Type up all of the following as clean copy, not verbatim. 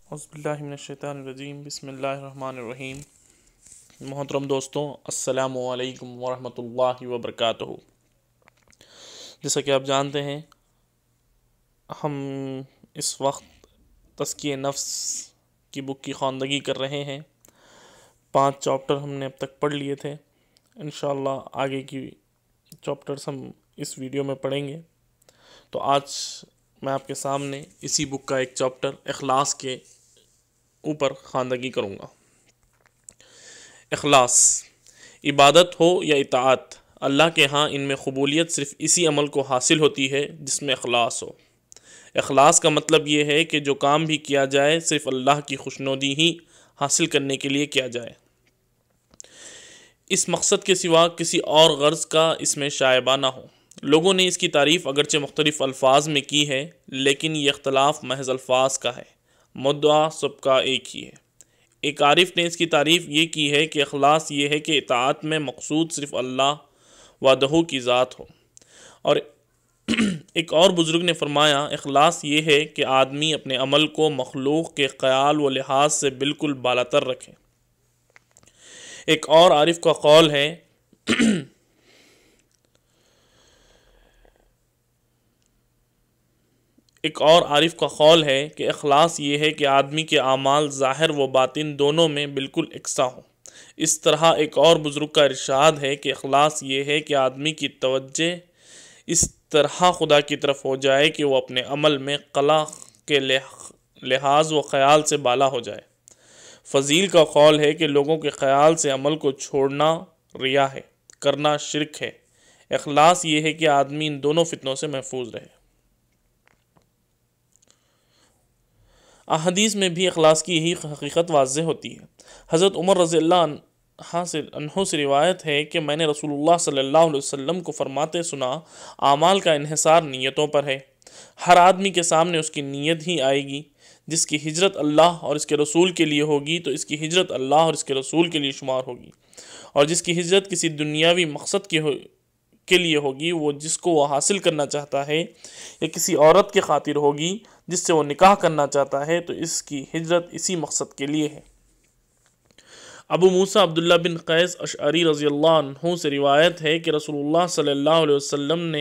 اعوذ باللہ من الشیطان الرجیم، بسم اللہ الرحمن الرحیم۔ محترم دوستوں، السلام علیکم ورحمۃ اللہ وبرکاتہ۔ جیسا کہ آپ جانتے ہیں، ہم اس وقت تزکیہ نفس کی بک کی خواندگی کر رہے ہیں۔ 5 چاپٹر ہم نے اب تک پڑھ لیے تھے۔ انشاءاللہ آگے کی چاپٹرز ہم اس ویڈیو میں پڑھیں گے۔ تو آج میں آپ کے سامنے اسی بک کا ایک چاپٹر اخلاص کے اوپر خواندگی کروں گا۔ اخلاص، عبادت ہو یا اطاعت، اللہ کے ہاں ان میں قبولیت صرف اسی عمل کو حاصل ہوتی ہے جس میں اخلاص ہو۔ اخلاص کا مطلب یہ ہے کہ جو کام بھی کیا جائے صرف اللہ کی خوشنودی ہی حاصل کرنے کے لیے کیا جائے، اس مقصد کے سوا کسی اور غرض کا اس میں شائبہ نہ ہو۔ لوگوں نے اس کی تعریف اگرچہ مختلف الفاظ میں کی ہے، لیکن یہ اختلاف محض الفاظ کا ہے، مدعا سب کا ایک ہی ہے۔ ایک عارف نے اس کی تعریف یہ کی ہے کہ اخلاص یہ ہے کہ اطاعت میں مقصود صرف اللہ وحدہ کی ذات ہو، اور ایک اور بزرگ نے فرمایا اخلاص یہ ہے کہ آدمی اپنے عمل کو مخلوق کے خیال و لحاظ سے بالکل بالاتر رکھے۔ ایک اور عارف کا قول ہے کہ اخلاص یہ ہے کہ آدمی کے اعمال ظاہر و باطن دونوں میں بالکل یکساں ہوں۔ اس طرح ایک اور بزرگ کا ارشاد ہے کہ اخلاص یہ ہے کہ آدمی کی توجہ اس طرح خدا کی طرف ہو جائے کہ وہ اپنے عمل میں قلا کے لحاظ و خیال سے بالا ہو جائے۔ فضیل کا قول ہے کہ لوگوں کے خیال سے عمل کو چھوڑنا ریا ہے، کرنا شرک ہے۔ اخلاص یہ ہے کہ آدمی ان دونوں فتنوں سے محفوظ رہے۔ احادیث میں بھی اخلاص کی یہی حقیقت واضح ہوتی ہے۔ حضرت عمر رضی اللہ عنہ سے روایت ہے کہ میں نے رسول اللہ صلی اللہ علیہ وسلم کو فرماتے سنا، اعمال کا انحصار نیتوں پر ہے۔ ہر آدمی کے سامنے اس کی نیت ہی آئے گی۔ جس کی ہجرت اللہ اور اس کے رسول کے لیے ہوگی تو اس کی ہجرت اللہ اور اس کے رسول کے لیے شمار ہوگی، اور جس کی ہجرت کسی دنیاوی مقصد کے لیے ہوگی، وہ جس کو وہ حاصل کرنا چاہتا ہے، یا کسی عورت کے خاطر ہوگی جس سے وہ نکاح کرنا چاہتا ہے، تو اس کی ہجرت اسی مقصد کے لیے ہے۔ ابو موسیٰ عبداللہ بن قیس اشعری رضی اللہ عنہ سے روایت ہے کہ رسول اللہ صلی اللہ علیہ وسلم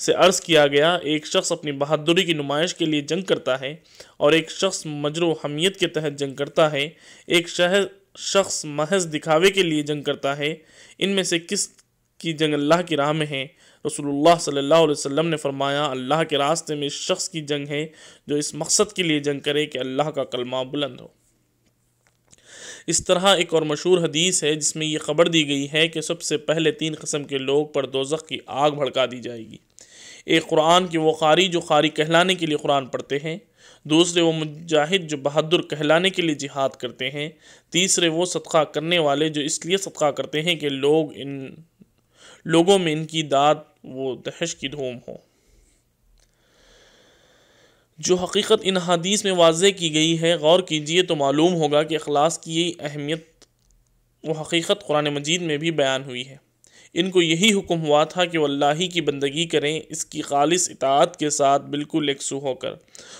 سے عرض کیا گیا، ایک شخص اپنی بہادری کی نمائش کے لیے جنگ کرتا ہے اور ایک شخص مجر و حمیت کے تحت جنگ کرتا ہے، ایک شخص محض دکھاوے کے لیے جنگ کرتا ہے، ان میں سے کس کی جنگ اللہ کی راہ میں ہے؟ رسول اللہ صلی اللہ علیہ وسلم نے فرمایا، اللہ کے راستے میں اس شخص کی جنگ ہے جو اس مقصد کے لیے جنگ کرے کہ اللہ کا کلمہ بلند ہو۔ اس طرح ایک اور مشہور حدیث ہے جس میں یہ خبر دی گئی ہے کہ سب سے پہلے 3 قسم کے لوگ پر دوزخ کی آگ بھڑکا دی جائے گی۔ ایک قرآن کے وہ قاری جو قاری کہلانے کے لیے قرآن پڑھتے ہیں، دوسرے وہ مجاہد جو بہادر کہلانے کے لیے جہاد کرتے ہیں، تیسرے وہ صدقہ کرنے والے جو اس لیے صدقہ کرتے ہیں کہ لوگوں میں ان کی داد و دہش کی دھوم ہو۔ جو حقیقت ان حدیث میں واضح کی گئی ہے، غور کیجئے تو معلوم ہوگا کہ اخلاص کی یہی اہمیت و حقیقت قرآن مجید میں بھی بیان ہوئی ہے۔ ان کو یہی حکم ہوا تھا کہ وہ اللہ ہی کی بندگی کریں، اس کی خالص اطاعت کے ساتھ بالکل یکسو ہو کر۔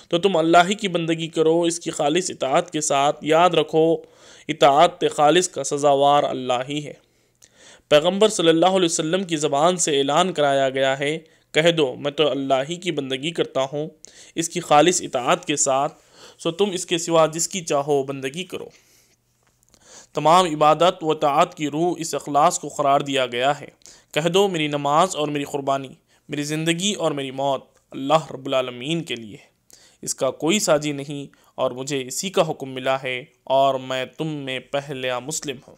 تو تم اللہ ہی کی بندگی کرو اس کی خالص اطاعت کے ساتھ، یاد رکھو اطاعت خالص کا سزاوار اللہ ہی ہے۔ پیغمبر صلی اللہ علیہ وسلم کی زبان سے اعلان کرایا گیا ہے، کہہ دو میں تو اللہ ہی کی بندگی کرتا ہوں اس کی خالص اطاعت کے ساتھ، سو تم اس کے سوا جس کی چاہو بندگی کرو۔ تمام عبادت و طاعت کی روح اس اخلاص کو قرار دیا گیا ہے۔ کہہ دو میری نماز اور میری قربانی، میری زندگی اور میری موت اللہ رب العالمین کے لیے ہے، اس کا کوئی ساجی نہیں، اور مجھے اسی کا حکم ملا ہے، اور میں تم میں پہلا مسلم ہوں۔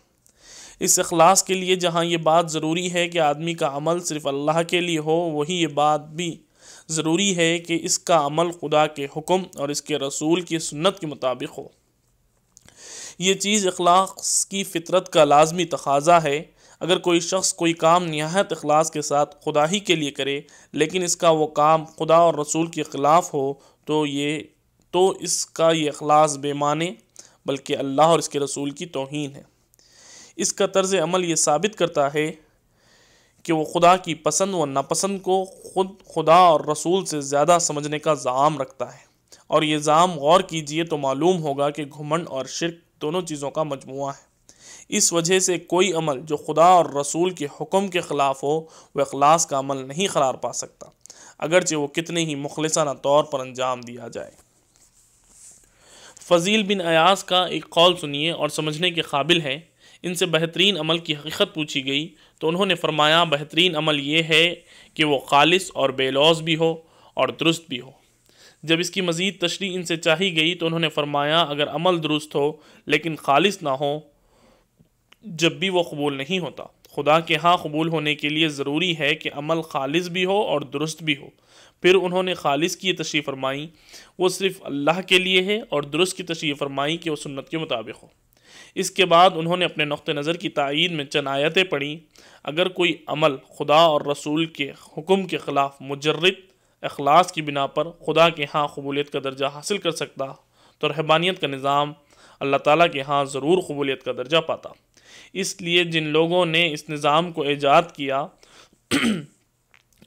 اس اخلاص کے لیے جہاں یہ بات ضروری ہے کہ آدمی کا عمل صرف اللہ کے لیے ہو، وہی یہ بات بھی ضروری ہے کہ اس کا عمل خدا کے حکم اور اس کے رسول کی سنت کے مطابق ہو۔ یہ چیز اخلاص کی فطرت کا لازمی تقاضا ہے۔ اگر کوئی شخص کوئی کام نہایت اخلاص کے ساتھ خدا ہی کے لیے کرے، لیکن اس کا وہ کام خدا اور رسول کے خلاف ہو، تو اس کا یہ اخلاص بے معنی بلکہ اللہ اور اس کے رسول کی توہین ہے۔ اس کا طرز عمل یہ ثابت کرتا ہے کہ وہ خدا کی پسند و ناپسند کو خود خدا اور رسول سے زیادہ سمجھنے کا زعم رکھتا ہے، اور یہ ظام غور کیجئے تو معلوم ہوگا کہ گھمنڈ اور شرک دونوں چیزوں کا مجموعہ ہے۔ اس وجہ سے کوئی عمل جو خدا اور رسول کے حکم کے خلاف ہو وہ اخلاص کا عمل نہیں قرار پا سکتا، اگرچہ وہ کتنے ہی مخلصانہ طور پر انجام دیا جائے۔ فضیل بن ایاز کا ایک قول سنیے اور سمجھنے کے قابل ہے۔ ان سے بہترین عمل کی حقیقت پوچھی گئی تو انہوں نے فرمایا بہترین عمل یہ ہے کہ وہ خالص اور بے لوث بھی ہو اور درست بھی ہو۔ جب اس کی مزید تشریح ان سے چاہی گئی تو انہوں نے فرمایا اگر عمل درست ہو لیکن خالص نہ ہو جب بھی وہ قبول نہیں ہوتا۔ خدا کے ہاں قبول ہونے کے لیے ضروری ہے کہ عمل خالص بھی ہو اور درست بھی ہو۔ پھر انہوں نے خالص کی تشریح فرمائی وہ صرف اللہ کے لیے ہے اور درست کی تشریح فرمائی کہ وہ سنت کے مطابق ہو۔ اس کے بعد انہوں نے اپنے نقطہ نظر کی تائید میں چند آیتیں پڑھی۔ اگر کوئی عمل خدا اور رسول کے حکم کے خلاف مجرد اخلاص کی بنا پر خدا کے ہاں قبولیت کا درجہ حاصل کر سکتا تو رہبانیت کا نظام اللہ تعالیٰ کے ہاں ضرور قبولیت کا درجہ پاتا۔ اس لیے جن لوگوں نے اس نظام کو ایجاد کیا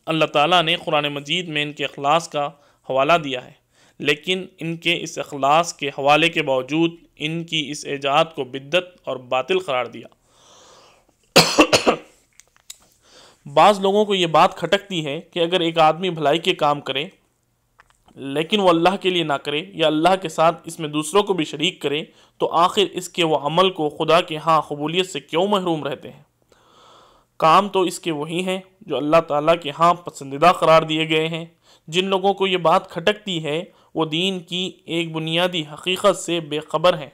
اللہ تعالیٰ نے قرآن مجید میں ان کے اخلاص کا حوالہ دیا ہے، لیکن ان کے اس اخلاص کے حوالے کے باوجود ان کی اس ایجاد کو بدعت اور باطل قرار دیا۔ بعض لوگوں کو یہ بات کھٹکتی ہے کہ اگر ایک آدمی بھلائی کے کام کرے لیکن وہ اللہ کے لیے نہ کرے یا اللہ کے ساتھ اس میں دوسروں کو بھی شریک کرے تو آخر اس کے وہ عمل کو خدا کے ہاں قبولیت سے کیوں محروم رہتے ہیں؟ کام تو اس کے وہی ہیں جو اللہ تعالیٰ کے ہاں پسندیدہ قرار دیے گئے ہیں۔ جن لوگوں کو یہ بات کھٹکتی ہے وہ دین کی ایک بنیادی حقیقت سے بے خبر ہیں،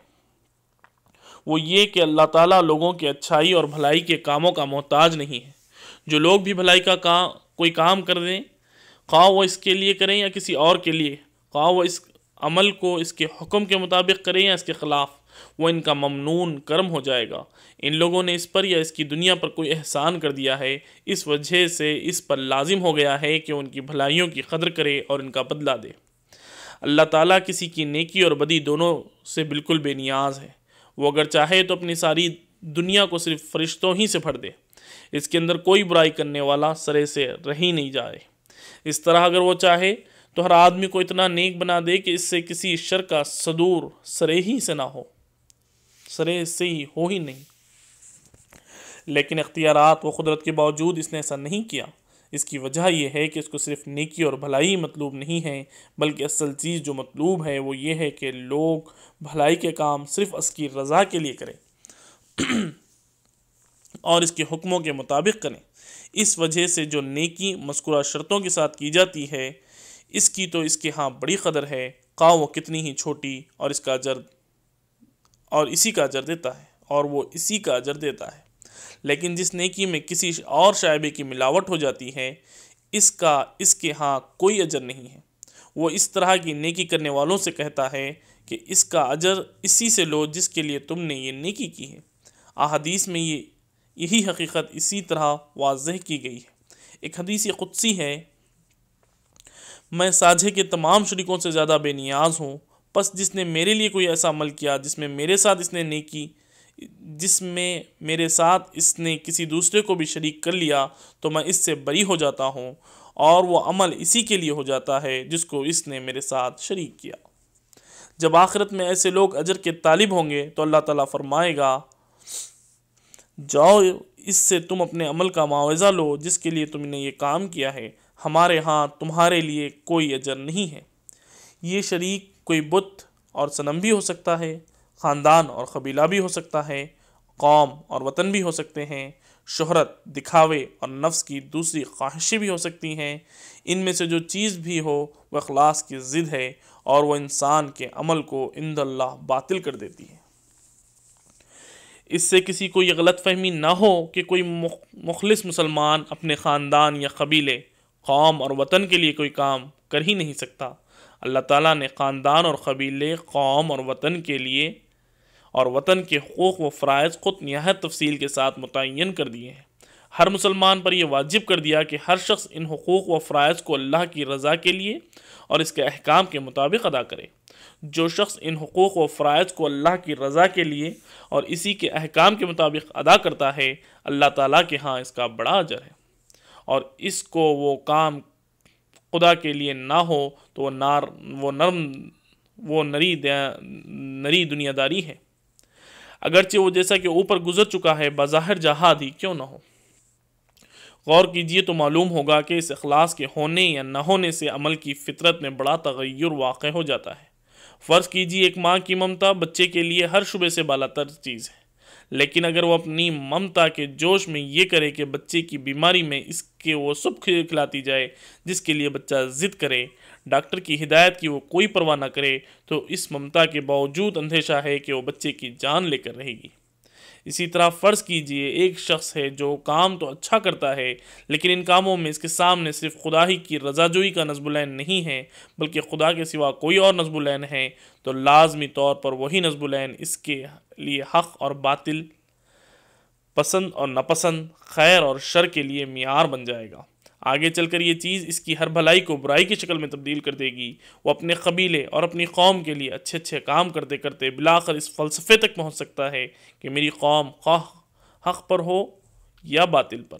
وہ یہ کہ اللہ تعالیٰ لوگوں کی اچھائی اور بھلائی کے کاموں کا محتاج نہیں ہے۔ جو لوگ بھی بھلائی کا کوئی کام کر دیں، خواہ وہ اس کے لیے کریں یا کسی اور کے لیے، خواہ وہ اس عمل کو اس کے حکم کے مطابق کریں یا اس کے خلاف، وہ ان کا ممنون کرم ہو جائے گا۔ ان لوگوں نے اس پر یا اس کی دنیا پر کوئی احسان کر دیا ہے، اس وجہ سے اس پر لازم ہو گیا ہے کہ ان کی بھلائیوں کی قدر کرے اور ان کا بدلہ دے۔ اللہ تعالیٰ کسی کی نیکی اور بدی دونوں سے بالکل بے نیاز ہے۔ وہ اگر چاہے تو اپنی ساری دنیا کو صرف فرشتوں ہی سے بھر دے، اس کے اندر کوئی برائی کرنے والا سرے سے رہ ہی نہیں جائے۔ اس طرح اگر وہ چاہے تو ہر آدمی کو اتنا نیک بنا دے کہ اس سے کسی شر کا صدور سرے ہی سے نہ ہو، سرے سے ہی ہو ہی نہیں۔ لیکن اختیارات و قدرت کے باوجود اس نے ایسا نہیں کیا۔ اس کی وجہ یہ ہے کہ اس کو صرف نیکی اور بھلائی مطلوب نہیں ہے، بلکہ اصل چیز جو مطلوب ہے وہ یہ ہے کہ لوگ بھلائی کے کام صرف اس کی رضا کے لیے کریں اور اس کے حکموں کے مطابق کریں۔ اس وجہ سے جو نیکی مذکورہ شرطوں کے ساتھ کی جاتی ہے اس کی تو اس کے ہاں بڑی قدر ہے، خواہ وہ کتنی ہی چھوٹی، اور اس کا اجر اور اسی کا اجر دیتا ہے اور وہ اسی کا اجر دیتا ہے۔ لیکن جس نیکی میں کسی اور شائبے کی ملاوٹ ہو جاتی ہے اس کے ہاں کوئی اجر نہیں ہے۔ وہ اس طرح کی نیکی کرنے والوں سے کہتا ہے کہ اس کا اجر اسی سے لو جس کے لیے تم نے یہ نیکی کی ہے۔ احادیث میں یہی حقیقت اسی طرح واضح کی گئی ہے۔ ایک حدیث قدسی ہے، میں ساجھے کے تمام شریکوں سے زیادہ بے نیاز ہوں، پس جس نے میرے لیے کوئی ایسا عمل کیا جس میں میرے ساتھ اس نے کسی دوسرے کو بھی شریک کر لیا تو میں اس سے بری ہو جاتا ہوں، اور وہ عمل اسی کے لیے ہو جاتا ہے جس کو اس نے میرے ساتھ شریک کیا۔ جب آخرت میں ایسے لوگ اجر کے طالب ہوں گے تو اللہ تعالیٰ فرمائے گا جاؤ اس سے تم اپنے عمل کا معاوضہ لو جس کے لیے تم نے یہ کام کیا ہے، ہمارے ہاں تمہارے لیے کوئی اجر نہیں ہے۔ یہ شریک کوئی بت اور صنم بھی ہو سکتا ہے، خاندان اور قبیلہ بھی ہو سکتا ہے، قوم اور وطن بھی ہو سکتے ہیں، شہرت، دکھاوے اور نفس کی دوسری خواہشیں بھی ہو سکتی ہیں۔ ان میں سے جو چیز بھی ہو وہ اخلاص کی ضد ہے اور وہ انسان کے عمل کو عند اللہ باطل کر دیتی ہے۔ اس سے کسی کو یہ غلط فہمی نہ ہو کہ کوئی مخلص مسلمان اپنے خاندان یا قبیلے، قوم اور وطن کے لیے کوئی کام کر ہی نہیں سکتا۔ اللہ تعالیٰ نے خاندان اور قبیلے، قوم اور وطن کے لیے اور وطن کے حقوق و فرائض خود نہایت تفصیل کے ساتھ متعین کر دیے ہیں۔ ہر مسلمان پر یہ واجب کر دیا کہ ہر شخص ان حقوق و فرائض کو اللہ کی رضا کے لیے اور اس کے احکام کے مطابق ادا کرے۔ جو شخص ان حقوق و فرائض کو اللہ کی رضا کے لیے اور اسی کے احکام کے مطابق ادا کرتا ہے، اللہ تعالیٰ کے ہاں اس کا بڑا اجر ہے، اور اس کو وہ کام خدا کے لیے نہ ہو تو وہ نرم وہ نری دنیا داری ہے، اگرچہ وہ جیسا کہ اوپر گزر چکا ہے بظاہر جہاد ہی کیوں نہ ہو۔ غور کیجئے تو معلوم ہوگا کہ اس اخلاص کے ہونے یا نہ ہونے سے عمل کی فطرت میں بڑا تغیر واقع ہو جاتا ہے۔ فرض کیجئے ایک ماں کی ممتا بچے کے لیے ہر شعبے سے بالا تر چیز ہے، لیکن اگر وہ اپنی ممتا کے جوش میں یہ کرے کہ بچے کی بیماری میں اس کے وہ سب کھلاتی جائے جس کے لیے بچہ ضد کرے، ڈاکٹر کی ہدایت کی وہ کوئی پرواہ نہ کرے، تو اس ممتا کے باوجود اندیشہ ہے کہ وہ بچے کی جان لے کر رہے گی۔ اسی طرح فرض کیجئے ایک شخص ہے جو کام تو اچھا کرتا ہے، لیکن ان کاموں میں اس کے سامنے صرف خدا ہی کی رضا جوئی کا نصب العین نہیں ہے بلکہ خدا کے سوا کوئی اور نصب العین ہے، تو لازمی طور پر وہی نصب العین اس کے لیے حق اور باطل، پسند اور ناپسند، خیر اور شر کے لیے معیار بن جائے گا۔ آگے چل کر یہ چیز اس کی ہر بھلائی کو برائی کی شکل میں تبدیل کر دے گی۔ وہ اپنے قبیلے اور اپنی قوم کے لیے اچھے اچھے کام کرتے کرتے بلاخر اس فلسفے تک پہنچ سکتا ہے کہ میری قوم خواہ حق پر ہو یا باطل پر۔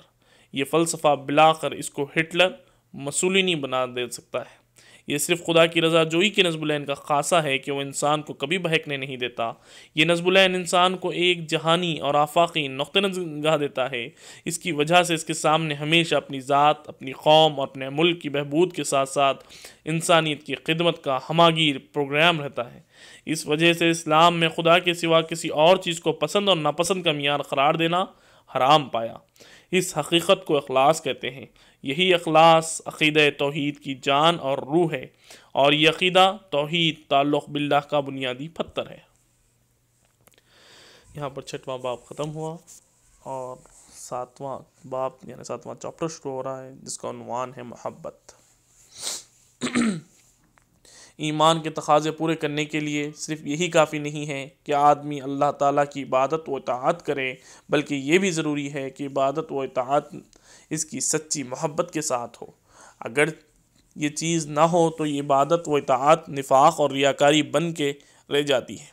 یہ فلسفہ بلاخر اس کو ہٹلر، مسولینی بنا دے سکتا ہے۔ یہ صرف خدا کی رضا جوئی کے نصب العین کا خاصہ ہے کہ وہ انسان کو کبھی بہکنے نہیں دیتا۔ یہ نصب العین انسان کو ایک جہانی اور آفاقی نقطہ نگاہ دیتا ہے۔ اس کی وجہ سے اس کے سامنے ہمیشہ اپنی ذات، اپنی قوم اور اپنے ملک کی بہبود کے ساتھ ساتھ انسانیت کی خدمت کا ہماگیر پروگرام رہتا ہے۔ اس وجہ سے اسلام میں خدا کے سوا کسی اور چیز کو پسند اور ناپسند کا معیار قرار دینا حرام پایا۔ اس حقیقت کو اخلاص کہتے ہیں۔ یہی اخلاص عقیدہ توحید کی جان اور روح ہے، اور یہ عقیدہ توحید تعلق باللہ کا بنیادی پتھر ہے۔ یہاں پر 6واں باب ختم ہوا اور 7واں باب یعنی 7واں چیپٹر شروع ہو رہا ہے جس کا عنوان ہے محبت۔ ایمان کے تقاضے پورے کرنے کے لیے صرف یہی کافی نہیں ہے کہ آدمی اللہ تعالیٰ کی عبادت و اطاعت کرے، بلکہ یہ بھی ضروری ہے کہ عبادت و اطاعت اس کی سچی محبت کے ساتھ ہو۔ اگر یہ چیز نہ ہو تو یہ عبادت و اطاعت نفاق اور ریاکاری بن کے رہ جاتی ہے،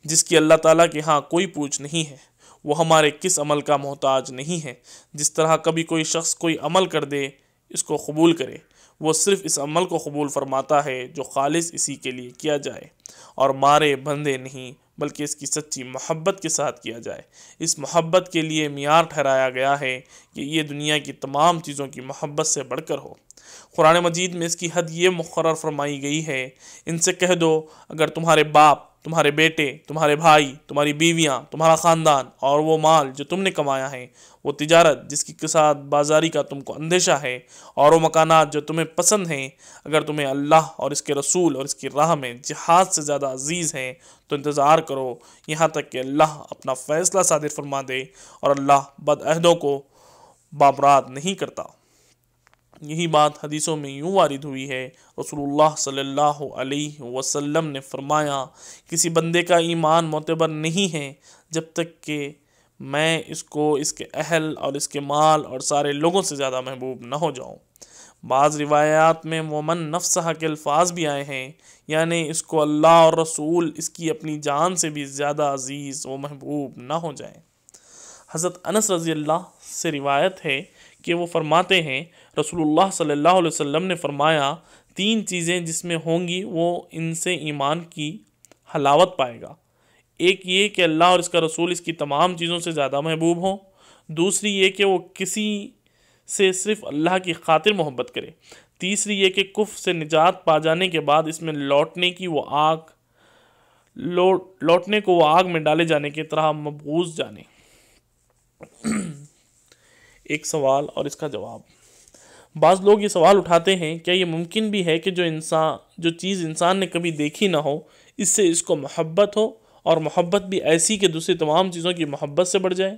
جس کی اللہ تعالیٰ کے ہاں کوئی پوچھ نہیں ہے۔ وہ ہمارے کس عمل کا محتاج نہیں ہے۔ جس طرح کبھی کوئی شخص کوئی عمل کر دے، اس کو قبول کرے، وہ صرف اس عمل کو قبول فرماتا ہے جو خالص اسی کے لیے کیا جائے اور مارے بندے نہیں بلکہ اس کی سچی محبت کے ساتھ کیا جائے۔ اس محبت کے لیے معیار ٹھہرایا گیا ہے کہ یہ دنیا کی تمام چیزوں کی محبت سے بڑھ کر ہو۔ قرآن مجید میں اس کی حد یہ مقرر فرمائی گئی ہے، ان سے کہہ دو اگر تمہارے باپ، تمہارے بیٹے، تمہارے بھائی، تمہاری بیویاں، تمہارا خاندان اور وہ مال جو تم نے کمایا ہے، وہ تجارت جس کی کساد بازاری کا تم کو اندیشہ ہے، اور وہ مکانات جو تمہیں پسند ہیں، اگر تمہیں اللہ اور اس کے رسول اور اس کی راہ میں جہاد سے زیادہ عزیز ہیں تو انتظار کرو یہاں تک کہ اللہ اپنا فیصلہ صادر فرما دے، اور اللہ بدعہدوں کو بامراد نہیں کرتا۔ یہی بات حدیثوں میں یوں وارد ہوئی ہے۔ رسول اللہ صلی اللہ علیہ وسلم نے فرمایا، کسی بندے کا ایمان معتبر نہیں ہے جب تک کہ میں اس کو اس کے اہل اور اس کے مال اور سارے لوگوں سے زیادہ محبوب نہ ہو جاؤں۔ بعض روایات میں ومن نفسہ کے الفاظ بھی آئے ہیں، یعنی اس کو اللہ اور رسول اس کی اپنی جان سے بھی زیادہ عزیز و محبوب نہ ہو جائیں۔ حضرت انس رضی اللہ سے روایت ہے کہ وہ فرماتے ہیں، رسول اللہ صلی اللہ علیہ وسلم نے فرمایا، 3 چیزیں جس میں ہوں گی وہ ان سے ایمان کی حلاوت پائے گا۔ ایک یہ کہ اللہ اور اس کا رسول اس کی تمام چیزوں سے زیادہ محبوب ہوں، دوسری یہ کہ وہ کسی سے صرف اللہ کی خاطر محبت کرے، تیسری یہ کہ کفر سے نجات پا جانے کے بعد اس میں لوٹنے کو وہ آگ میں ڈالے جانے کی طرح مبغوض جانے۔ ایک سوال اور اس کا جواب۔ بعض لوگ یہ سوال اٹھاتے ہیں، کیا یہ ممکن بھی ہے کہ جو چیز انسان نے کبھی دیکھی نہ ہو اس سے اس کو محبت ہو، اور محبت بھی ایسی کہ دوسری تمام چیزوں کی محبت سے بڑھ جائے؟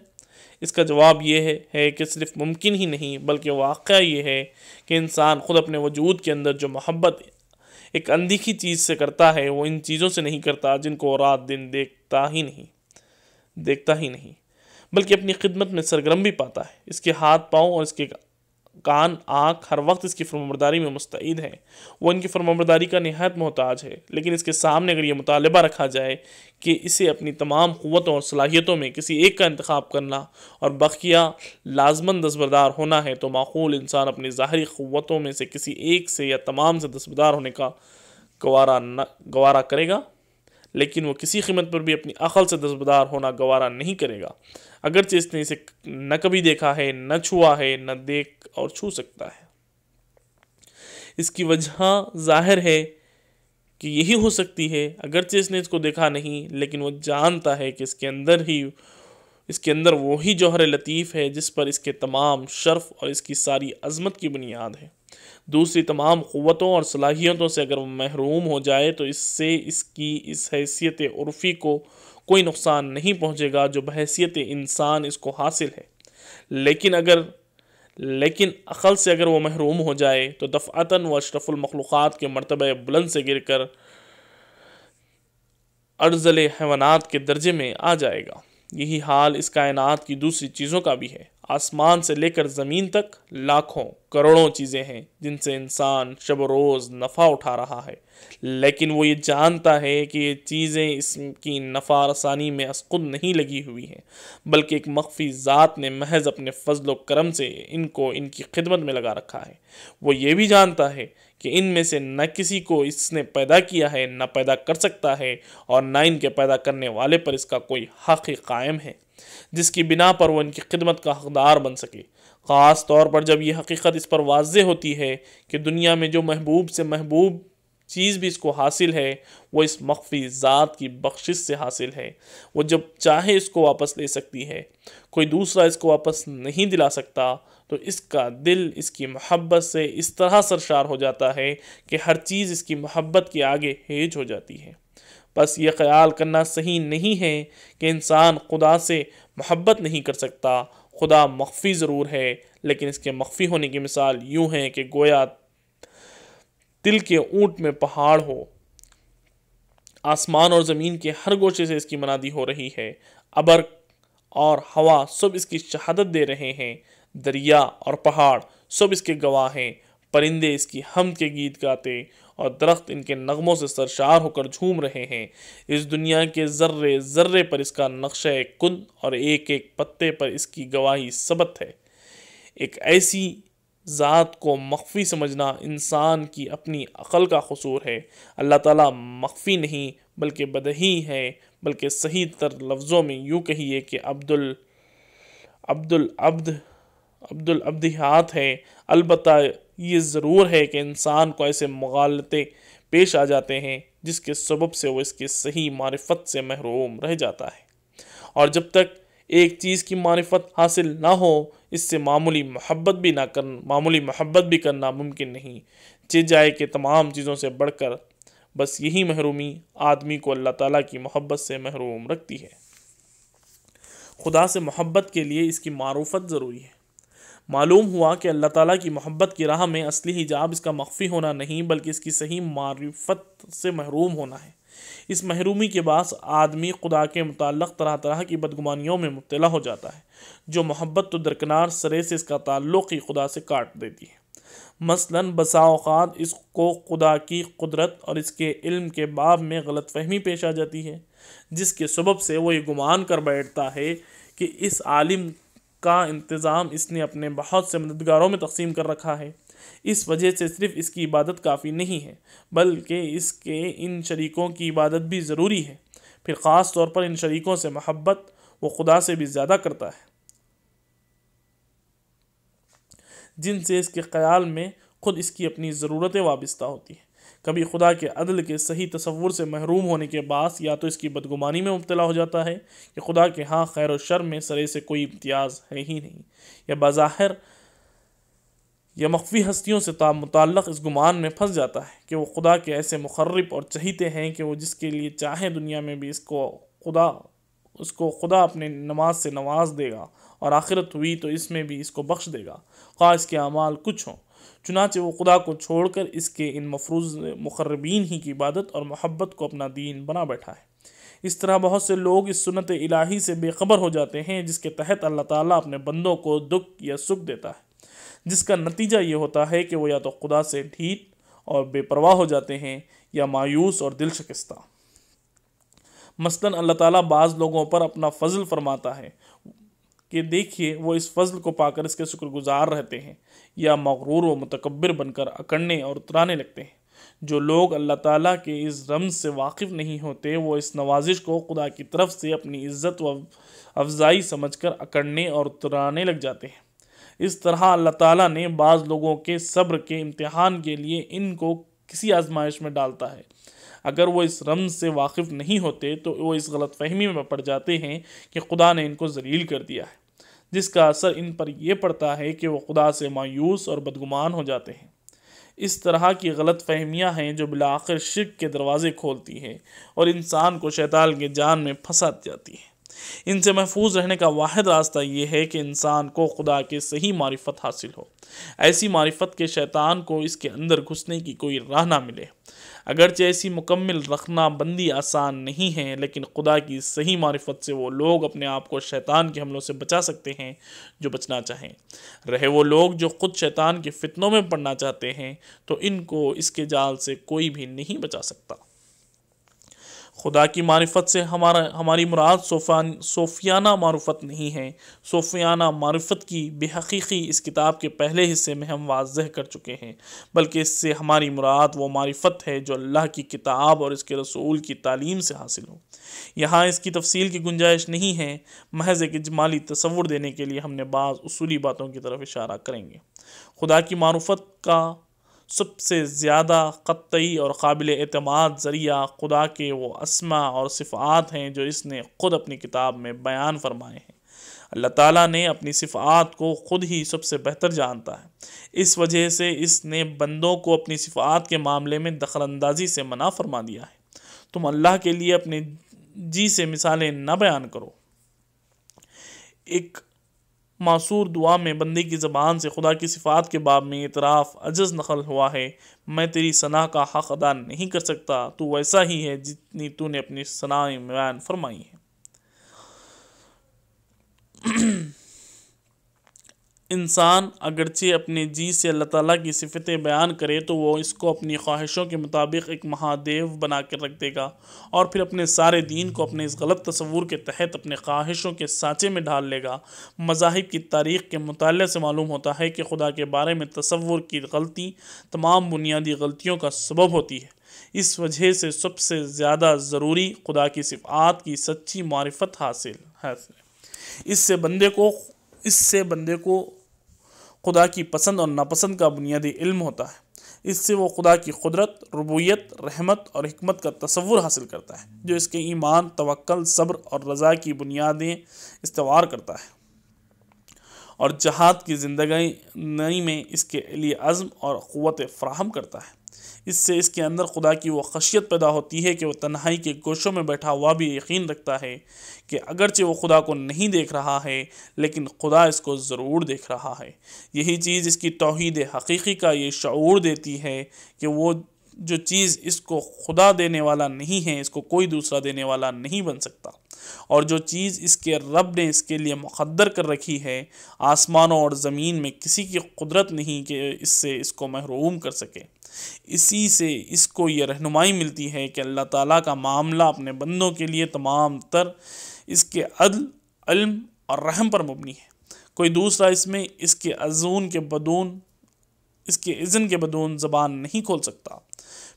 اس کا جواب یہ ہے کہ صرف ممکن ہی نہیں بلکہ واقعہ یہ ہے کہ انسان خود اپنے وجود کے اندر جو محبت ایک اندیکھی چیز سے کرتا ہے وہ ان چیزوں سے نہیں کرتا جن کو رات دن دیکھتا ہی نہیں بلکہ اپنی خدمت میں سرگرم بھی پاتا ہے۔ اس کے ہاتھ پاؤں اور اس کے کان آنکھ ہر وقت اس کی فرمانبرداری میں مستعد ہیں، وہ ان کی فرمانبرداری کا نہایت محتاج ہے، لیکن اس کے سامنے اگر یہ مطالبہ رکھا جائے کہ اسے اپنی تمام قوتوں اور صلاحیتوں میں کسی ایک کا انتخاب کرنا اور بقیہ لازماً دستبردار ہونا ہے، تو معقول انسان اپنی ظاہری قوتوں میں سے کسی ایک سے یا تمام سے دستبردار ہونے کا گوارا کرے گا، لیکن وہ کسی قیمت پر بھی اپنی عقل سے دستبردار ہونا گوارا نہیں کرے گا، اگرچہ اس نے اسے نہ کبھی دیکھا ہے، نہ چھوا ہے، نہ دیکھ اور چھو سکتا ہے۔ اس کی وجہ ظاہر ہے کہ یہی ہو سکتی ہے، اگرچہ اس نے اس کو دیکھا نہیں، لیکن وہ جانتا ہے کہ اس کے اندر وہی جوہر لطیف ہے جس پر اس کے تمام شرف اور اس کی ساری عظمت کی بنیاد ہے۔ دوسری تمام قوتوں اور صلاحیتوں سے اگر وہ محروم ہو جائے تو اس سے اس کی اس حیثیت عرفی کو کوئی نقصان نہیں پہنچے گا جو بحیثیت انسان اس کو حاصل ہے، لیکن عقل سے اگر وہ محروم ہو جائے تو دفعتاً وہ اشرف المخلوقات کے مرتبہ بلند سے گر کر ارذل حیوانات کے درجے میں آ جائے گا۔ یہی حال اس کائنات کی دوسری چیزوں کا بھی ہے۔ آسمان سے لے کر زمین تک لاکھوں کروڑوں چیزیں ہیں جن سے انسان شب و روز نفع اٹھا رہا ہے، لیکن وہ یہ جانتا ہے کہ یہ چیزیں اس کی نفع رسانی میں اسقد نہیں لگی ہوئی ہیں، بلکہ ایک مخفی ذات نے محض اپنے فضل و کرم سے ان کو ان کی خدمت میں لگا رکھا ہے۔ وہ یہ بھی جانتا ہے کہ ان میں سے نہ کسی کو اس نے پیدا کیا ہے، نہ پیدا کر سکتا ہے، اور نہ ان کے پیدا کرنے والے پر اس کا کوئی حق قائم ہے جس کی بنا پر وہ ان کی خدمت کا حقدار بن سکے۔ خاص طور پر جب یہ حقیقت اس پر واضح ہوتی ہے کہ دنیا میں جو محبوب سے محبوب چیز بھی اس کو حاصل ہے وہ اس مخفی ذات کی بخشش سے حاصل ہے، وہ جب چاہے اس کو واپس لے سکتی ہے، کوئی دوسرا اس کو واپس نہیں دلا سکتا، تو اس کا دل اس کی محبت سے اس طرح سرشار ہو جاتا ہے کہ ہر چیز اس کی محبت کے آگے ہیج ہو جاتی ہے۔ بس یہ خیال کرنا صحیح نہیں ہے کہ انسان خدا سے محبت نہیں کر سکتا۔ خدا مخفی ضرور ہے، لیکن اس کے مخفی ہونے کی مثال یوں ہے کہ گویا تل کے اونٹ میں پہاڑ ہو۔ آسمان اور زمین کے ہر گوشے سے اس کی منادی ہو رہی ہے، ابر اور ہوا سب اس کی شہادت دے رہے ہیں، دریا اور پہاڑ سب اس کے گواہ ہیں، پرندے اس کی حمد کے گیت گاتے اور درخت ان کے نغموں سے سرشار ہو کر جھوم رہے ہیں۔ اس دنیا کے ذرے ذرے پر اس کا نقشہ کن اور ایک ایک پتے پر اس کی گواہی ثبت ہے۔ ایک ایسی ذات کو مخفی سمجھنا انسان کی اپنی عقل کا قصور ہے۔ اللہ تعالیٰ مخفی نہیں بلکہ بدہی ہے، بلکہ صحیح تر لفظوں میں یوں کہیے کہ عبدالعبدیات ہے۔ البتہ یہ ضرور ہے کہ انسان کو ایسے مغالطے پیش آ جاتے ہیں جس کے سبب سے وہ اس کی صحیح معرفت سے محروم رہ جاتا ہے، اور جب تک ایک چیز کی معرفت حاصل نہ ہو اس سے معمولی محبت بھی کرنا ممکن نہیں، چہ جائے کہ تمام چیزوں سے بڑھ کر بس یہی محرومی آدمی کو اللہ تعالیٰ کی محبت سے محروم رکھتی ہے۔ خدا سے محبت کے لیے اس کی معرفت ضروری ہے۔ معلوم ہوا کہ اللہ تعالیٰ کی محبت کی راہ میں اصلی حجاب اس کا مخفی ہونا نہیں بلکہ اس کی صحیح معرفت سے محروم ہونا ہے۔ اس محرومی کے باعث آدمی خدا کے متعلق طرح طرح کی بدگمانیوں میں مبتلا ہو جاتا ہے، جو محبت تو درکنار سرے سے اس کا تعلق ہی خدا سے کاٹ دیتی ہے۔ مثلاً بسا اوقات اس کو خدا کی قدرت اور اس کے علم کے باب میں غلط فہمی پیش آ جاتی ہے، جس کے سبب سے وہ یہ گمان کر بیٹھتا ہے کہ اس عالم کا انتظام اس نے اپنے بہت سے مددگاروں میں تقسیم کر رکھا ہے، اس وجہ سے صرف اس کی عبادت کافی نہیں ہے بلکہ اس کے ان شریکوں کی عبادت بھی ضروری ہے۔ پھر خاص طور پر ان شریکوں سے محبت وہ خدا سے بھی زیادہ کرتا ہے، جن سے اس کے خیال میں خود اس کی اپنی ضرورتیں وابستہ ہوتی ہیں۔ کبھی خدا کے عدل کے صحیح تصور سے محروم ہونے کے باعث یا تو اس کی بدگمانی میں مبتلا ہو جاتا ہے کہ خدا کے ہاں خیر و شر میں سرے سے کوئی امتیاز ہے ہی نہیں، یا بظاہر یا مخفی ہستیوں سے متعلق اس گمان میں پھنس جاتا ہے کہ وہ خدا کے ایسے مخرب اور چہیتے ہیں کہ وہ جس کے لیے چاہے دنیا میں بھی اس کو خدا اپنے نماز سے نواز دے گا، اور آخرت ہوئی تو اس میں بھی اس کو بخش دے گا، خواہ اس کے اعمال کچھ ہوں۔ چنانچہ وہ خدا کو چھوڑ کر اس کے ان مفروض مقربین ہی کی عبادت اور محبت کو اپنا دین بنا بیٹھا ہے۔ اس طرح بہت سے لوگ اس سنت الہی سے بے خبر ہو جاتے ہیں جس کے تحت اللہ تعالیٰ اپنے بندوں کو دکھ یا سکھ دیتا ہے، جس کا نتیجہ یہ ہوتا ہے کہ وہ یا تو خدا سے ڈھیٹ اور بے پرواہ ہو جاتے ہیں یا مایوس اور دل شکستہ۔ مثلاً اللہ تعالیٰ بعض لوگوں پر اپنا فضل فرماتا ہے کہ دیکھیے وہ اس فضل کو پا کر اس کے شکر گزار رہتے ہیں، یا مغرور و متکبر بن کر اکڑنے اور اترانے لگتے ہیں۔ جو لوگ اللہ تعالیٰ کے اس رمز سے واقف نہیں ہوتے وہ اس نوازش کو خدا کی طرف سے اپنی عزت و افزائی سمجھ کر اکڑنے اور اترانے لگ جاتے ہیں۔ اس طرح اللہ تعالیٰ نے بعض لوگوں کے صبر کے امتحان کے لیے ان کو کسی آزمائش میں ڈالتا ہے۔ اگر وہ اس رمز سے واقف نہیں ہوتے تو وہ اس غلط فہمی میں پڑ جاتے ہیں کہ خدا نے ان کو ذلیل کر دیا ہے، جس کا اثر ان پر یہ پڑتا ہے کہ وہ خدا سے مایوس اور بدگمان ہو جاتے ہیں۔ اس طرح کی غلط فہمیاں ہیں جو بالآخر شرک کے دروازے کھولتی ہیں اور انسان کو شیطان کے جال میں پھنسا جاتی ہیں۔ ان سے محفوظ رہنے کا واحد راستہ یہ ہے کہ انسان کو خدا کے صحیح معرفت حاصل ہو، ایسی معرفت کہ شیطان کو اس کے اندر گھسنے کی کوئی راہ نہ ملے۔ اگرچہ ایسی مکمل رخنہ بندی آسان نہیں ہے، لیکن خدا کی صحیح معرفت سے وہ لوگ اپنے آپ کو شیطان کے حملوں سے بچا سکتے ہیں جو بچنا چاہیں۔ رہے وہ لوگ جو خود شیطان کے فتنوں میں پڑنا چاہتے ہیں تو ان کو اس کے جال سے کوئی بھی نہیں بچا سکتا۔ خدا کی معرفت سے ہماری مراد صوفیانہ معرفت نہیں ہے۔ صوفیانہ معرفت کی بے حقیقی اس کتاب کے پہلے حصے میں ہم واضح کر چکے ہیں، بلکہ اس سے ہماری مراد وہ معرفت ہے جو اللہ کی کتاب اور اس کے رسول کی تعلیم سے حاصل ہو۔ یہاں اس کی تفصیل کی گنجائش نہیں ہے، محض ایک اجمالی تصور دینے کے لیے ہم نے بعض اصولی باتوں کی طرف اشارہ کریں گے۔ خدا کی معرفت کا سب سے زیادہ قطعی اور قابل اعتماد ذریعہ خدا کے وہ اسماء اور صفات ہیں جو اس نے خود اپنی کتاب میں بیان فرمائے ہیں۔ اللہ تعالیٰ نے اپنی صفات کو خود ہی سب سے بہتر جانتا ہے، اس وجہ سے اس نے بندوں کو اپنی صفات کے معاملے میں دخل اندازی سے منع فرما دیا ہے۔ تم اللہ کے لیے اپنے جی سے مثالیں نہ بیان کرو۔ ایک معصور دعا میں بندے کی زبان سے خدا کی صفات کے باب میں اعتراف عجز نقل ہوا ہے، میں تیری ثنا کا حق ادا نہیں کر سکتا، تو ویسا ہی ہے جتنی تو نے اپنی ثنائیں بیان فرمائی ہیں۔ انسان اگرچہ اپنے جی سے اللہ تعالیٰ کی صفتیں بیان کرے تو وہ اس کو اپنی خواہشوں کے مطابق ایک مہادیو بنا کر رکھ دے گا اور پھر اپنے سارے دین کو اپنے اس غلط تصور کے تحت اپنے خواہشوں کے سانچے میں ڈھال لے گا۔ مذاہب کی تاریخ کے مطالعے سے معلوم ہوتا ہے کہ خدا کے بارے میں تصور کی غلطی تمام بنیادی غلطیوں کا سبب ہوتی ہے۔ اس وجہ سے سب سے زیادہ ضروری خدا کی صفات کی سچی معرفت حاصل ہے۔ اس سے بندے کو خدا کی پسند اور ناپسند کا بنیادی علم ہوتا ہے۔ اس سے وہ خدا کی قدرت، ربوبیت، رحمت اور حکمت کا تصور حاصل کرتا ہے جو اس کے ایمان، توکل، صبر اور رضا کی بنیادیں استوار کرتا ہے اور جہاد کی زندگی میں اس کے لیے عزم اور قوت فراہم کرتا ہے۔ اس سے اس کے اندر خدا کی وہ خشیت پیدا ہوتی ہے کہ وہ تنہائی کے گوشوں میں بیٹھا ہوا بھی یقین رکھتا ہے کہ اگرچہ وہ خدا کو نہیں دیکھ رہا ہے لیکن خدا اس کو ضرور دیکھ رہا ہے۔ یہی چیز اس کی توحید حقیقی کا یہ شعور دیتی ہے کہ وہ جو چیز اس کو خدا دینے والا نہیں ہے اس کو کوئی دوسرا دینے والا نہیں بن سکتا، اور جو چیز اس کے رب نے اس کے لیے مقدر کر رکھی ہے آسمانوں اور زمین میں کسی کی قدرت نہیں کہ اس سے اس کو محروم کر سکے۔ اسی سے اس کو یہ رہنمائی ملتی ہے کہ اللہ تعالیٰ کا معاملہ اپنے بندوں کے لیے تمام تر اس کے عدل، علم اور رحم پر مبنی ہے۔ کوئی دوسرا اس میں اس کے اذن کے بدون زبان نہیں کھول سکتا۔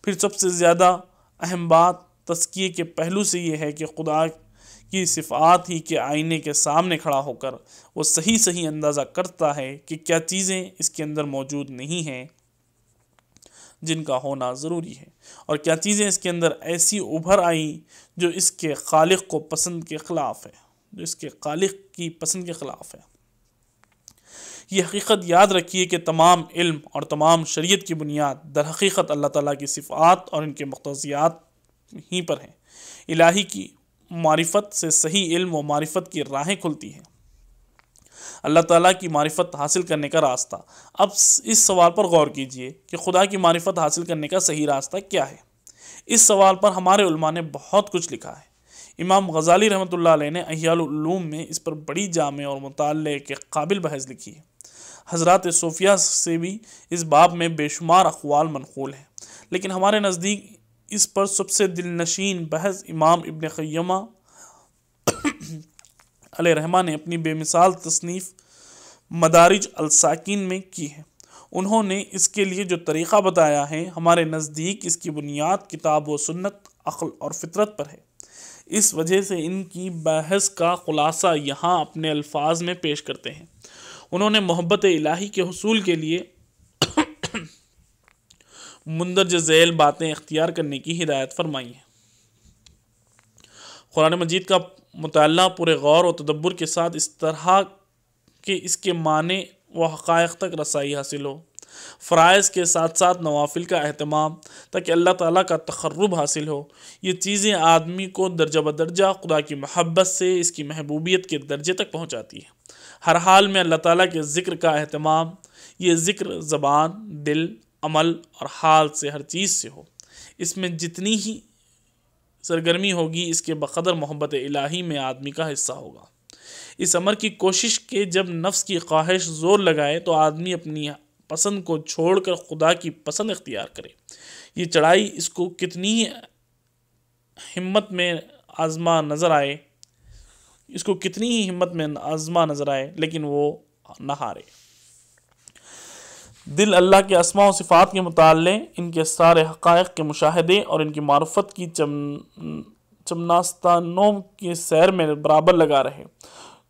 پھر سب سے زیادہ اہم بات تزکیے کے پہلو سے یہ ہے کہ خدا کی صفات ہی کے آئینے کے سامنے کھڑا ہو کر وہ صحیح اندازہ کرتا ہے کہ کیا چیزیں اس کے اندر موجود نہیں ہیں جن کا ہونا ضروری ہے، اور کیا چیزیں اس کے اندر ایسی ابھر آئیں جو اس کے خالق کی پسند کے خلاف ہے۔ یہ حقیقت یاد رکھیے کہ تمام علم اور تمام شریعت کی بنیاد در حقیقت اللہ تعالیٰ کی صفات اور ان کے مقتضیات ہی پر ہیں۔ الہی کی معرفت سے صحیح علم و معرفت کی راہیں کھلتی ہیں۔ اللہ تعالیٰ کی معرفت حاصل کرنے کا راستہ۔ اب اس سوال پر غور کیجئے کہ خدا کی معرفت حاصل کرنے کا صحیح راستہ کیا ہے۔ اس سوال پر ہمارے علماء نے بہت کچھ لکھا ہے۔ امام غزالی رحمۃ اللہ علیہ نے احیاء العلوم میں اس پر بڑی جامع اور مطالعے کے قابل بحث لکھی ہے۔ حضرات صوفیہ سے بھی اس باب میں بے شمار اقوال منقول ہیں، لیکن ہمارے نزدیک اس پر سب سے دل نشین بحث امام ابن قیمہ علیہ رحمہ نے اپنی بے مثال تصنیف مدارج السالکین میں کی ہے۔ انہوں نے اس کے لیے جو طریقہ بتایا ہے ہمارے نزدیک اس کی بنیاد کتاب و سنت، عقل اور فطرت پر ہے۔ اس وجہ سے ان کی بحث کا خلاصہ یہاں اپنے الفاظ میں پیش کرتے ہیں۔ انہوں نے محبت الہی کے حصول کے لیے مندرجہ ذیل باتیں اختیار کرنے کی ہدایت فرمائی ہے۔ قرآن مجید کا مطالعہ پورے غور و تدبر کے ساتھ اس طرح کہ اس کے معنی و حقائق تک رسائی حاصل ہو، فرائض کے ساتھ ساتھ نوافل کا اہتمام تاکہ اللہ تعالیٰ کا تقرب حاصل ہو، یہ چیزیں آدمی کو درجہ بدرجہ خدا کی محبت سے اس کی محبوبیت کے درجے تک پہنچاتی ہے۔ ہر حال میں اللہ تعالیٰ کے ذکر کا اہتمام، یہ ذکر زبان، دل، عمل اور حال سے ہر چیز سے ہو، اس میں جتنی ہی سرگرمی ہوگی اس کے بقدر محبت الہی میں آدمی کا حصہ ہوگا۔ اس امر کی کوشش کہ جب نفس کی خواہش زور لگائے تو آدمی اپنی پسند کو چھوڑ کر خدا کی پسند اختیار کرے، یہ چڑھائی اس کو کتنی ہی ہمت میں آزما نظر آئے لیکن وہ نہ ہارے۔ دل اللہ کے اسماء و صفات کے مطالعے، ان کے سارے حقائق کے مشاہدے اور ان کی معرفت کی چمناستانوں کی سیر میں برابر لگا رہے۔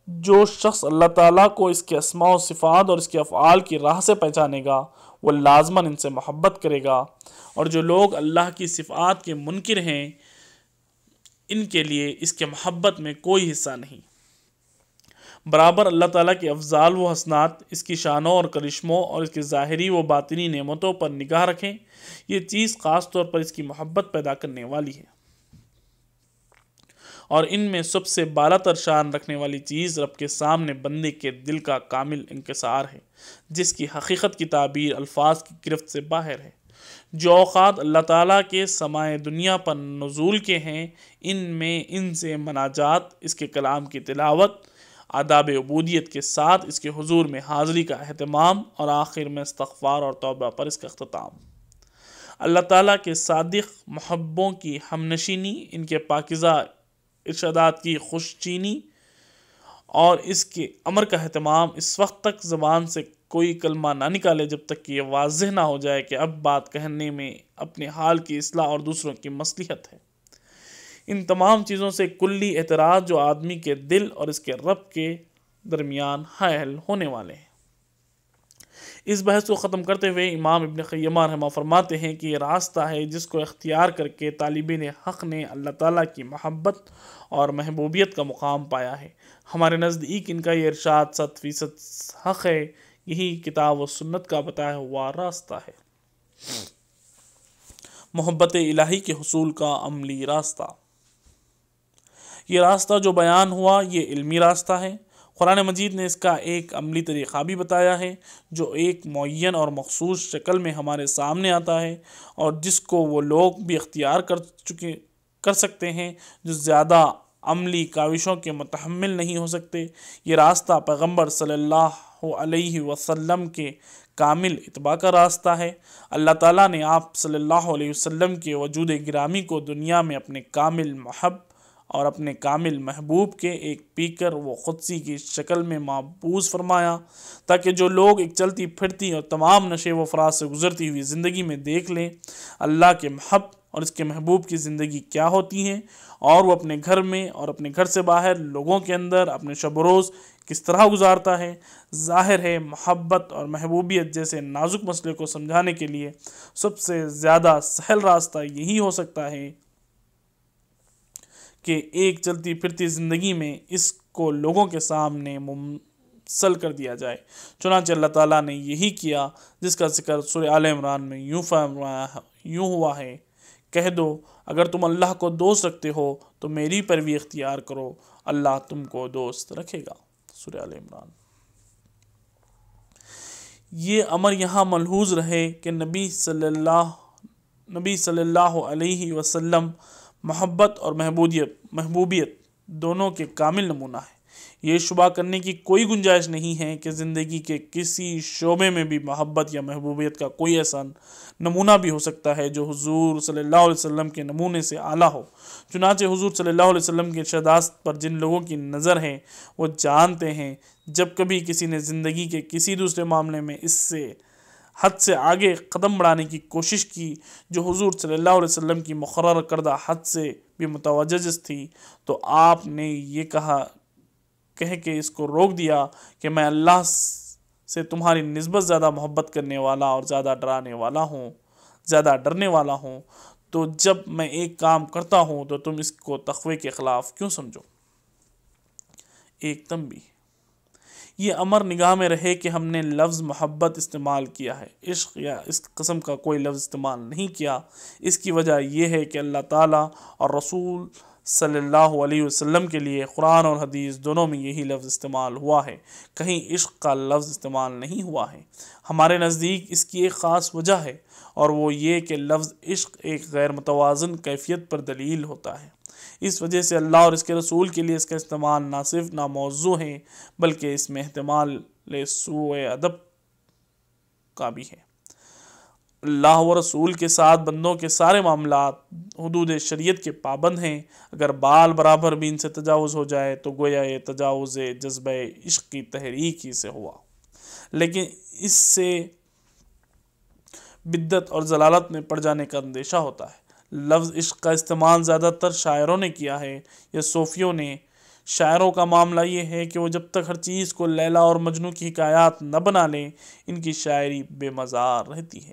جو شخص اللہ تعالیٰ کو اس کے اسماء و صفات اور اس کے افعال کی راہ سے پہچانے گا وہ لازماً ان سے محبت کرے گا، اور جو لوگ اللہ کی صفات کے منکر ہیں ان کے لیے اس کے محبت میں کوئی حصہ نہیں۔ برابر اللہ تعالیٰ کے افضال و حسنات، اس کی شانوں اور کرشموں اور اس کی ظاہری و باطنی نعمتوں پر نگاہ رکھیں، یہ چیز خاص طور پر اس کی محبت پیدا کرنے والی ہے، اور ان میں سب سے بالا تر شان رکھنے والی چیز رب کے سامنے بندے کے دل کا کامل انکسار ہے، جس کی حقیقت کی تعبیر الفاظ کی گرفت سے باہر ہے۔ جو اوقات اللہ تعالیٰ کے سمائے دنیا پر نزول کے ہیں، ان میں ان سے مناجات، اس کے کلام کی تلاوت، آداب عبودیت کے ساتھ اس کے حضور میں حاضری کا اہتمام، اور آخر میں استغفار اور توبہ پر اس کا اختتام۔ اللہ تعالیٰ کے صادق محبوں کی ہمنشینی، ان کے پاکیزہ ارشادات کی خوش چینی اور اس کے امر کا اہتمام، اس وقت تک زبان سے کوئی کلمہ نہ نکالے جب تک کہ یہ واضح نہ ہو جائے کہ اب بات کہنے میں اپنے حال کی اصلاح اور دوسروں کی مصلحت ہے۔ ان تمام چیزوں سے کلی اعتراض جو آدمی کے دل اور اس کے رب کے درمیان حائل ہونے والے ہیں۔ اس بحث کو ختم کرتے ہوئے امام ابن قیمہ رحمہ فرماتے ہیں کہ یہ راستہ ہے جس کو اختیار کر کے طالبین حق نے اللہ تعالیٰ کی محبت اور محبوبیت کا مقام پایا ہے۔ ہمارے نزدیک ان کا یہ ارشاد 100% حق ہے، یہی کتاب و سنت کا بتایا ہوا راستہ ہے۔ محبت الہی کے حصول کا عملی راستہ۔ یہ راستہ جو بیان ہوا یہ علمی راستہ ہے۔ قرآن مجید نے اس کا ایک عملی طریقہ بھی بتایا ہے جو ایک معین اور مخصوص شکل میں ہمارے سامنے آتا ہے، اور جس کو وہ لوگ بھی اختیار کر سکتے ہیں جو زیادہ عملی کاوشوں کے متحمل نہیں ہو سکتے۔ یہ راستہ پیغمبر صلی اللہ علیہ وسلم کے کامل اتباع کا راستہ ہے۔ اللہ تعالیٰ نے آپ صلی اللہ علیہ وسلم کے وجود گرامی کو دنیا میں اپنے کامل محب اور اپنے کامل محبوب کے ایک پیکر و قدسی کی شکل میں مابعوث فرمایا، تاکہ جو لوگ ایک چلتی پھرتی اور تمام نشے و فراز سے گزرتی ہوئی زندگی میں دیکھ لیں اللہ کے محب اور اس کے محبوب کی زندگی کیا ہوتی ہے، اور وہ اپنے گھر میں اور اپنے گھر سے باہر لوگوں کے اندر اپنے شب و روز کس طرح گزارتا ہے۔ ظاہر ہے محبت اور محبوبیت جیسے نازک مسئلے کو سمجھانے کے لیے سب سے زیادہ سہل راستہ یہی ہو سکتا ہے کہ ایک چلتی پھرتی زندگی میں اس کو لوگوں کے سامنے ممثل کر دیا جائے۔ چنانچہ اللہ تعالیٰ نے یہی کیا، جس کا ذکر سورہ آل عمران میں یوں ہوا ہے، کہہ دو اگر تم اللہ کو دوست رکھتے ہو تو میری پیروی اختیار کرو، اللہ تم کو دوست رکھے گا۔ سورہ آل عمران۔ یہ امر یہاں ملحوظ رہے کہ نبی صلی اللہ علیہ وسلم محبت اور محبوبیت دونوں کے کامل نمونہ ہے۔ یہ شبہ کرنے کی کوئی گنجائش نہیں ہے کہ زندگی کے کسی شعبے میں بھی محبت یا محبوبیت کا کوئی ایسا نمونہ بھی ہو سکتا ہے جو حضور صلی اللہ علیہ وسلم کے نمونے سے اعلیٰ ہو۔ چنانچہ حضور صلی اللہ علیہ وسلم کے ارشادات پر جن لوگوں کی نظر ہے وہ جانتے ہیں جب کبھی کسی نے زندگی کے کسی دوسرے معاملے میں اس سے حد سے آگے قدم بڑھانے کی کوشش کی جو حضور صلی اللہ علیہ وسلم کی مقرر کردہ حد سے بھی متوجز تھی، تو آپ نے یہ کہہ کے اس کو روک دیا کہ میں اللہ سے تمہاری نسبت زیادہ محبت کرنے والا اور زیادہ ڈرنے والا ہوں، تو جب میں ایک کام کرتا ہوں تو تم اس کو تقوی کے خلاف کیوں سمجھو؟ ایک دم بھی یہ امر نگاہ میں رہے کہ ہم نے لفظ محبت استعمال کیا ہے، عشق یا اس قسم کا کوئی لفظ استعمال نہیں کیا۔ اس کی وجہ یہ ہے کہ اللہ تعالیٰ اور رسول صلی اللہ علیہ وسلم کے لیے قرآن اور حدیث دونوں میں یہی لفظ استعمال ہوا ہے، کہیں عشق کا لفظ استعمال نہیں ہوا ہے۔ ہمارے نزدیک اس کی ایک خاص وجہ ہے، اور وہ یہ کہ لفظ عشق ایک غیر متوازن کیفیت پر دلیل ہوتا ہے۔ اس وجہ سے اللہ اور اس کے رسول کے لیے اس کا استعمال نہ صرف ناموضوع ہے بلکہ اس میں احتمال سوء ادب کا بھی ہے۔ اللہ و رسول کے ساتھ بندوں کے سارے معاملات حدود شریعت کے پابند ہیں، اگر بال برابر بھی ان سے تجاوز ہو جائے تو گویا یہ تجاوز جذبہ عشق کی تحریک ہی سے ہوا، لیکن اس سے بدعت اور ضلالت میں پڑ جانے کا اندیشہ ہوتا ہے۔ لفظ عشق کا استعمال زیادہ تر شاعروں نے کیا ہے یا صوفیوں نے۔ شاعروں کا معاملہ یہ ہے کہ وہ جب تک ہر چیز کو لیلا اور مجنوں کی حکایات نہ بنا لیں، ان کی شاعری بے مزار رہتی ہے۔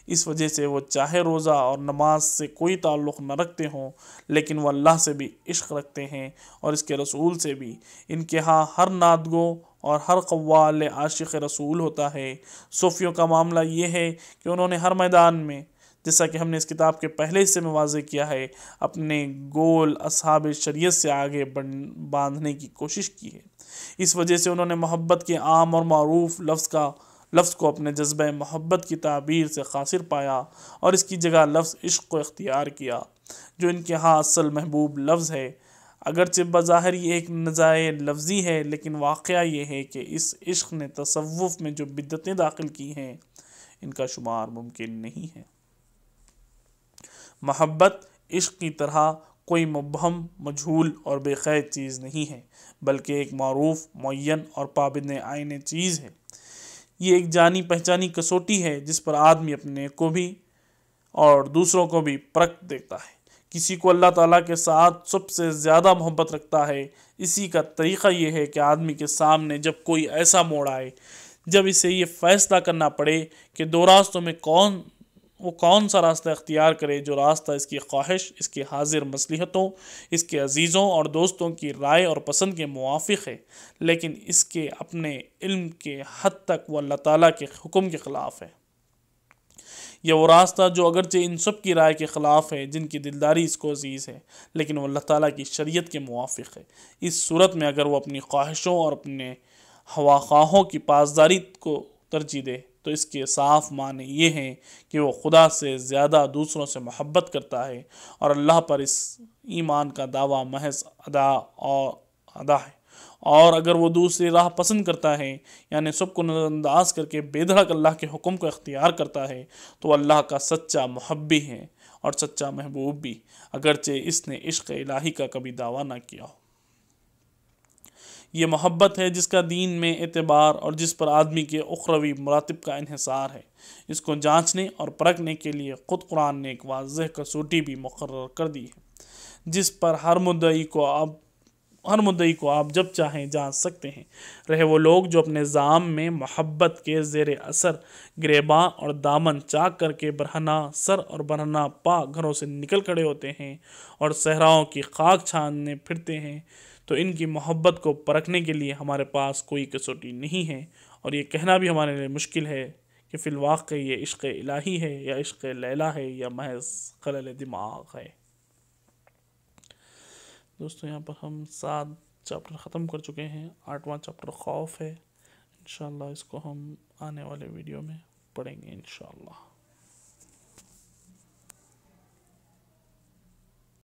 اس وجہ سے وہ چاہے روزہ اور نماز سے کوئی تعلق نہ رکھتے ہوں، لیکن وہ اللہ سے بھی عشق رکھتے ہیں اور اس کے رسول سے بھی۔ ان کے ہاں ہر نعت گو اور ہر قوال عاشق رسول ہوتا ہے۔ صوفیوں کا معاملہ یہ ہے کہ انہوں نے ہر میدان میں، جیسا کہ ہم نے اس کتاب کے پہلے حصے میں واضح کیا ہے، اپنے گول اصحاب شریعت سے آگے باندھنے کی کوشش کی ہے۔ اس وجہ سے انہوں نے محبت کے عام اور معروف لفظ کو اپنے جذبہ محبت کی تعبیر سے قاصر پایا اور اس کی جگہ لفظ عشق کو اختیار کیا، جو ان کے ہاں اصل محبوب لفظ ہے۔ اگرچہ بظاہر یہ ایک نزاع لفظی ہے، لیکن واقعہ یہ ہے کہ اس عشق نے تصوف میں جو بدعتیں داخل کی ہیں، ان کا شمار ممکن نہیں ہے۔ محبت عشق کی طرح کوئی مبہم، مجہول اور بے قید چیز نہیں ہے، بلکہ ایک معروف، معین اور پابند عین چیز ہے۔ یہ ایک جانی پہچانی کسوٹی ہے جس پر آدمی اپنے کو بھی اور دوسروں کو بھی پرکھ دیکھتا ہے۔ کسی کو اللہ تعالیٰ کے ساتھ سب سے زیادہ محبت رکھتا ہے۔ اسی کا طریقہ یہ ہے کہ آدمی کے سامنے جب کوئی ایسا موڑ آئے جب اسے یہ فیصلہ کرنا پڑے کہ دو راستوں میں کون سا راستہ اختیار کرے، جو راستہ اس کی خواہش، اس کی حاضر مصلحتوں، اس کے عزیزوں اور دوستوں کی رائے اور پسند کے موافق ہے، لیکن اس کے اپنے علم کے حد تک وہ اللہ تعالیٰ کے حکم کے خلاف ہے، یا وہ راستہ جو اگرچہ ان سب کی رائے کے خلاف ہے جن کی دلداری اس کو عزیز ہے، لیکن وہ اللہ تعالیٰ کی شریعت کے موافق ہے۔ اس صورت میں اگر وہ اپنی خواہشوں اور اپنے ہواخواہوں کی پاسداری کو ترجیح دے تو اس کے صاف معنی یہ ہیں کہ وہ خدا سے زیادہ دوسروں سے محبت کرتا ہے اور اللہ پر اس ایمان کا دعویٰ محض ادا ہے، اور اگر وہ دوسری راہ پسند کرتا ہے، یعنی سب کو نظر انداز کر کے بے دھڑک اللہ کے حکم کو اختیار کرتا ہے، تو وہ اللہ کا سچا محبی ہے اور سچا محبوب بھی، اگرچہ اس نے عشق الہی کا کبھی دعویٰ نہ کیا ہو۔ یہ محبت ہے جس کا دین میں اعتبار اور جس پر آدمی کے اخروی مراتب کا انحصار ہے۔ اس کو جانچنے اور پرکھنے کے لیے خود قرآن نے ایک واضح کسوٹی بھی مقرر کر دی ہے، جس پر ہر مدعی کو آپ جب چاہیں جانچ سکتے ہیں، رہے وہ لوگ جو اپنے ذام میں محبت کے زیر اثر گریباں اور دامن چاک کر کے برہنہ سر اور برہنہ پا گھروں سے نکل کھڑے ہوتے ہیں اور صحراؤں کی خاک چھاننے پھرتے ہیں، تو ان کی محبت کو پرکھنے کے لیے ہمارے پاس کوئی کسوٹی نہیں ہے، اور یہ کہنا بھی ہمارے لیے مشکل ہے کہ فی الواقع یہ عشق الہی ہے یا عشق لیلا ہے یا محض خلل دماغ ہے۔ دوستو، یہاں پر ہم 7 چیپٹر ختم کر چکے ہیں۔ 8واں چیپٹر خوف ہے۔ انشاءاللہ اس کو ہم آنے والے ویڈیو میں پڑھیں گے انشاءاللہ۔